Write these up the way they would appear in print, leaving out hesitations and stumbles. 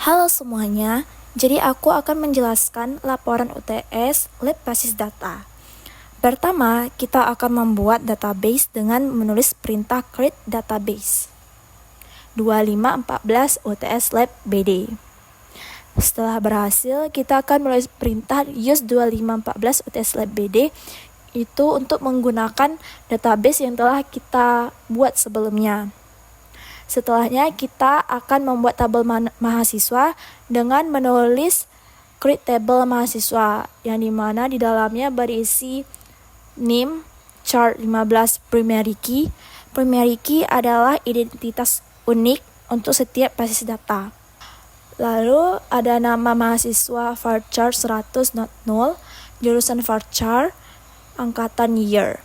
Halo semuanya, jadi aku akan menjelaskan laporan UTS Lab Basis Data. Pertama, kita akan membuat database dengan menulis perintah create database 2514 UTS Lab BD. Setelah berhasil, kita akan menulis perintah use 2514 UTS Lab BD itu untuk menggunakan database yang telah kita buat sebelumnya. Setelahnya kita akan membuat tabel mahasiswa dengan menulis create table mahasiswa yang dimana di dalamnya berisi name, chart 15 primary key. Primary key adalah identitas unik untuk setiap basis data. Lalu ada nama mahasiswa varchar 100 not null, jurusan varchar, angkatan year.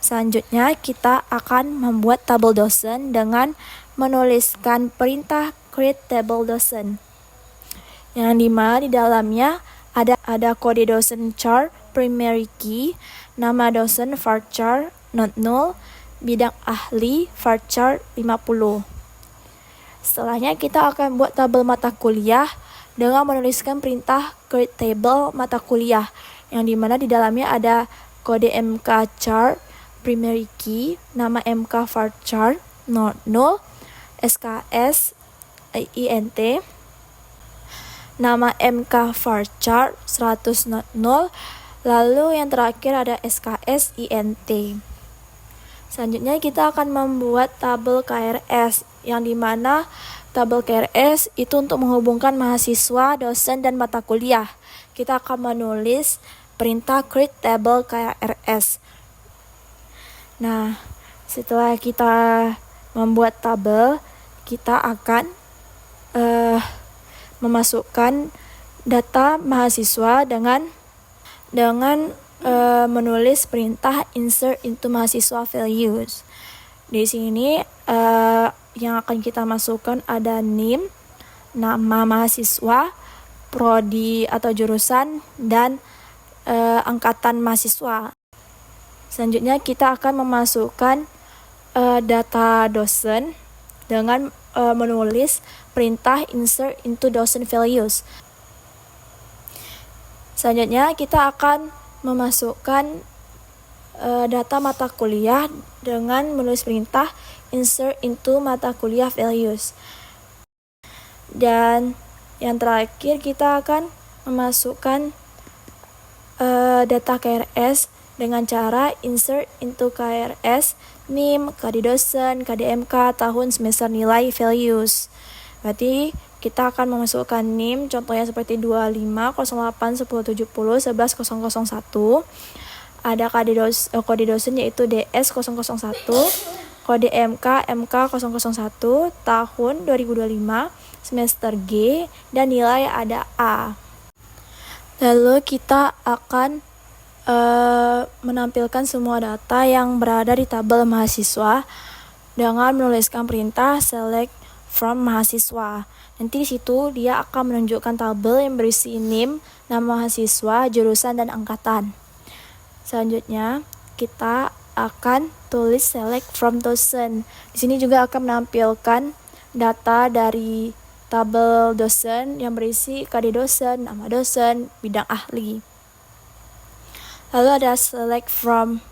Selanjutnya kita akan membuat tabel dosen dengan menuliskan perintah create table dosen yang dimana di dalamnya ada kode dosen char primary key, nama dosen varchar not null, bidang ahli varchar 50. Setelahnya kita akan buat tabel mata kuliah dengan menuliskan perintah create table mata kuliah yang dimana di dalamnya ada kode MK char primary key, nama MK varchar not null, SKS INT, nama MK varchar 100 not null, lalu yang terakhir ada SKS INT. Selanjutnya kita akan membuat tabel KRS yang dimana tabel KRS itu untuk menghubungkan mahasiswa, dosen, dan mata kuliah. Kita akan menulis perintah create table KRS. Nah, setelah kita membuat tabel, kita akan memasukkan data mahasiswa dengan menulis perintah insert into mahasiswa values. Di sini yang akan kita masukkan ada name, nama mahasiswa, prodi atau jurusan, dan angkatan mahasiswa. Selanjutnya kita akan memasukkan data dosen dengan menulis perintah insert into dosen values. Selanjutnya kita akan memasukkan data mata kuliah dengan menulis perintah insert into mata kuliah values. Dan yang terakhir kita akan memasukkan data KRS dengan cara insert into KRS, NIM, KD dosen, KDMK, tahun, semester, nilai, values. Berarti kita akan memasukkan NIM, contohnya seperti 25, 08, 10, 70, 11, 001. Ada kode dosen yaitu DS001, kode MK, MK001, tahun 2025, semester G, dan nilai ada A. Lalu kita akan menampilkan semua data yang berada di tabel mahasiswa dengan menuliskan perintah select from mahasiswa. Nanti di situ dia akan menunjukkan tabel yang berisi name, nama mahasiswa, jurusan, dan angkatan. Selanjutnya kita akan tulis select from dosen. Di sini juga akan menampilkan data dari tabel dosen yang berisi KD dosen, nama dosen, bidang ahli. Lalu ada select from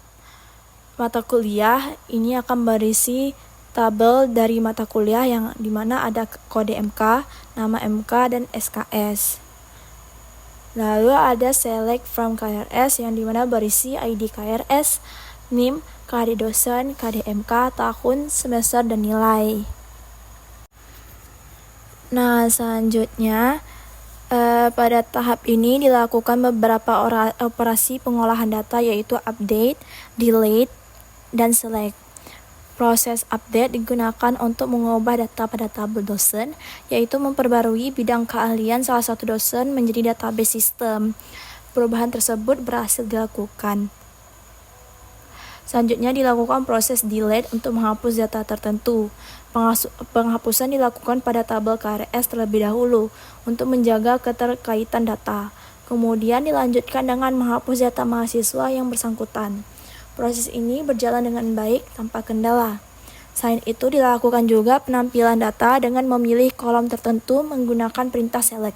mata kuliah, ini akan berisi tabel dari mata kuliah yang dimana ada kode MK, nama MK, dan SKS. Lalu ada select from KRS yang dimana berisi ID KRS, NIM, KD dosen, KD MK, tahun, semester, dan nilai. Nah, selanjutnya pada tahap ini dilakukan beberapa operasi pengolahan data yaitu update, delete, dan select. Proses update digunakan untuk mengubah data pada tabel dosen, yaitu memperbarui bidang keahlian salah satu dosen menjadi database sistem. Perubahan tersebut berhasil dilakukan. Selanjutnya dilakukan proses delete untuk menghapus data tertentu. Penghapusan dilakukan pada tabel KRS terlebih dahulu untuk menjaga keterkaitan data. Kemudian dilanjutkan dengan menghapus data mahasiswa yang bersangkutan. Proses ini berjalan dengan baik tanpa kendala. Selain itu, dilakukan juga penampilan data dengan memilih kolom tertentu menggunakan perintah select,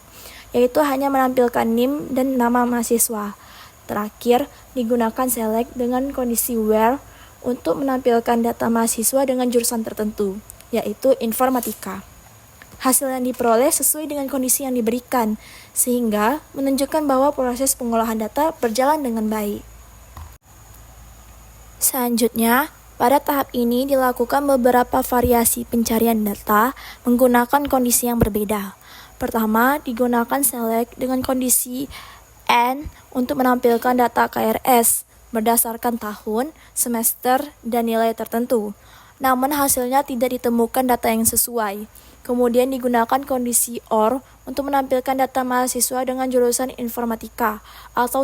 yaitu hanya menampilkan NIM dan nama mahasiswa. Terakhir, digunakan select dengan kondisi where untuk menampilkan data mahasiswa dengan jurusan tertentu, yaitu informatika. Hasil yang diperoleh sesuai dengan kondisi yang diberikan, sehingga menunjukkan bahwa proses pengolahan data berjalan dengan baik. Selanjutnya, pada tahap ini dilakukan beberapa variasi pencarian data menggunakan kondisi yang berbeda. Pertama, digunakan select dengan kondisi N untuk menampilkan data KRS berdasarkan tahun, semester, dan nilai tertentu. Namun hasilnya tidak ditemukan data yang sesuai. Kemudian digunakan kondisi OR untuk menampilkan data mahasiswa dengan jurusan informatika atau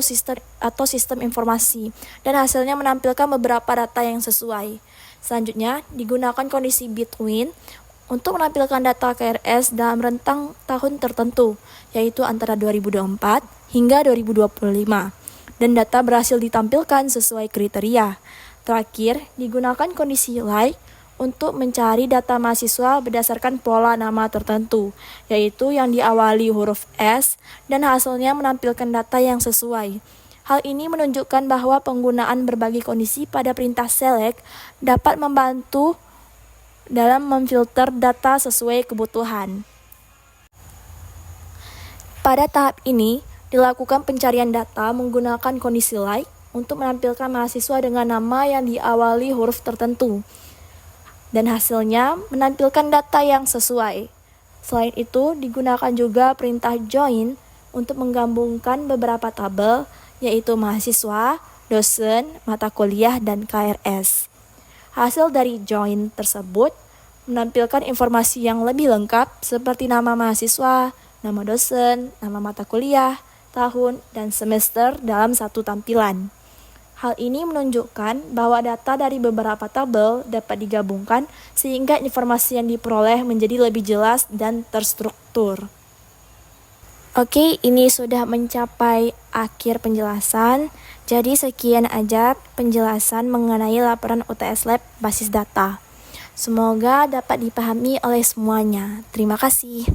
sistem informasi, dan hasilnya menampilkan beberapa data yang sesuai. Selanjutnya, digunakan kondisi between untuk menampilkan data KRS dalam rentang tahun tertentu, yaitu antara 2024 hingga 2025, dan data berhasil ditampilkan sesuai kriteria. Terakhir, digunakan kondisi like untuk mencari data mahasiswa berdasarkan pola nama tertentu, yaitu yang diawali huruf S, dan hasilnya menampilkan data yang sesuai. Hal ini menunjukkan bahwa penggunaan berbagai kondisi pada perintah select dapat membantu dalam memfilter data sesuai kebutuhan. Pada tahap ini, dilakukan pencarian data menggunakan kondisi like untuk menampilkan mahasiswa dengan nama yang diawali huruf tertentu, dan hasilnya menampilkan data yang sesuai. Selain itu, digunakan juga perintah join untuk menggabungkan beberapa tabel, yaitu mahasiswa, dosen, mata kuliah, dan KRS. Hasil dari join tersebut menampilkan informasi yang lebih lengkap seperti nama mahasiswa, nama dosen, nama mata kuliah, tahun, dan semester dalam satu tampilan. Hal ini menunjukkan bahwa data dari beberapa tabel dapat digabungkan sehingga informasi yang diperoleh menjadi lebih jelas dan terstruktur. Oke, ini sudah mencapai akhir penjelasan. Jadi sekian aja penjelasan mengenai laporan UTS Lab basis data. Semoga dapat dipahami oleh semuanya. Terima kasih.